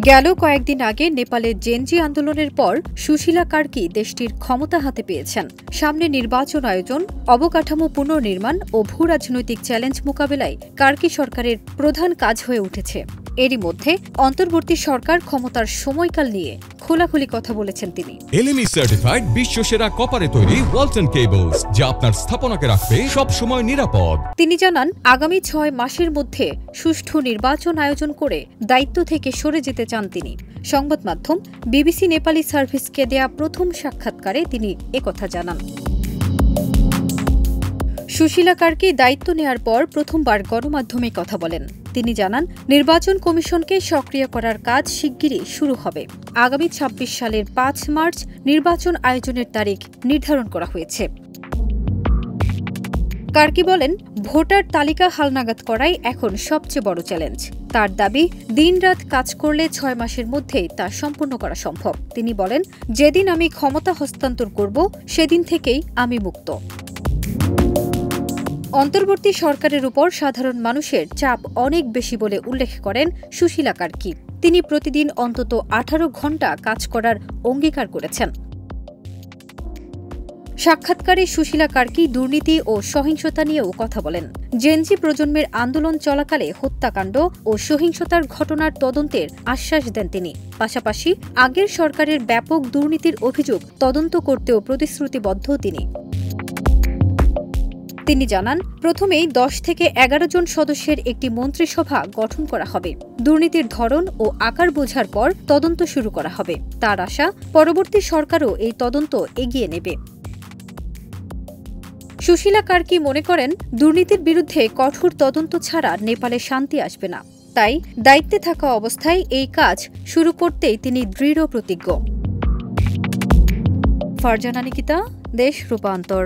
গেল কয়েকদিন আগে নেপালের জেনজি আন্দোলনের পর সুশীলা কার্কি দেশটির ক্ষমতা হাতে পেয়েছেন। সামনে নির্বাচন আয়োজন, অবকাঠামো পুনর্নির্মাণ ও ভূ রাজনৈতিক চ্যালেঞ্জ মোকাবেলায় কার্কি সরকারের প্রধান কাজ হয়ে উঠেছে। এরই মধ্যে অন্তর্বর্তী সরকার ক্ষমতার সময়কাল নিয়ে খোলাখুলি কথা বলেছেন তিনি। এলএমই সার্টিফাইড বিশ্বসেরা কপারে তৈরি ওয়ালটন কেবলস, যা আপনার স্থাপনাকে রাখবে সব সময় নিরাপদ। তিনি জানান, আগামী ৬ মাসের মধ্যে সুষ্ঠু নির্বাচন আয়োজন করে দায়িত্ব থেকে সরে যেতে চান তিনি। সংবাদ মাধ্যম বিবিসি নেপালি সার্ভিসকে দেয়া প্রথম সাক্ষাৎকারে তিনি একথা জানান। সুশীলা কার্কি দায়িত্ব নেয়ার পর প্রথমবার গণমাধ্যমে কথা বলেন। তিনি জানান, নির্বাচন কমিশনকে সক্রিয় করার কাজ শিগগিরই শুরু হবে। আগামী ২৬ সালের ৫ মার্চ নির্বাচন আয়োজনের তারিখ নির্ধারণ করা হয়েছে। কার্কি বলেন, ভোটার তালিকা হালনাগাদ করাই এখন সবচেয়ে বড় চ্যালেঞ্জ। তার দাবি, দিনরাত কাজ করলে ৬ মাসের মধ্যেই তা সম্পূর্ণ করা সম্ভব। তিনি বলেন, যেদিন আমি ক্ষমতা হস্তান্তর করব সেদিন থেকেই আমি মুক্ত। অন্তর্বর্তী সরকারের উপর সাধারণ মানুষের চাপ অনেক বেশি বলে উল্লেখ করেন সুশীলা কার্কি। তিনি প্রতিদিন অন্তত ১৮ ঘণ্টা কাজ করার অঙ্গীকার করেছেন। সাক্ষাৎকারে সুশীলা কার্কি দুর্নীতি ও সহিংসতা নিয়েও কথা বলেন। জেনজি প্রজন্মের আন্দোলন চলাকালে হত্যাকাণ্ড ও সহিংসতার ঘটনার তদন্তের আশ্বাস দেন তিনি। পাশাপাশি আগের সরকারের ব্যাপক দুর্নীতির অভিযোগ তদন্ত করতেও প্রতিশ্রুতিবদ্ধ তিনি। তিনি জানান, প্রথমেই ১০ থেকে ১১ জন সদস্যের একটি মন্ত্রিসভা গঠন করা হবে। দুর্নীতির ধরন ও আকার বোঝার পর তদন্ত শুরু করা হবে। তার আশা, পরবর্তী সরকারও এই তদন্ত এগিয়ে নেবে। সুশীলা কার্কি মনে করেন, দুর্নীতির বিরুদ্ধে কঠোর তদন্ত ছাড়া নেপালে শান্তি আসবে না। তাই দায়িত্বে থাকা অবস্থায় এই কাজ শুরু করতেই তিনি দৃঢ় প্রতিজ্ঞ। ফারজানা নিকিতা, দেশ রূপান্তর।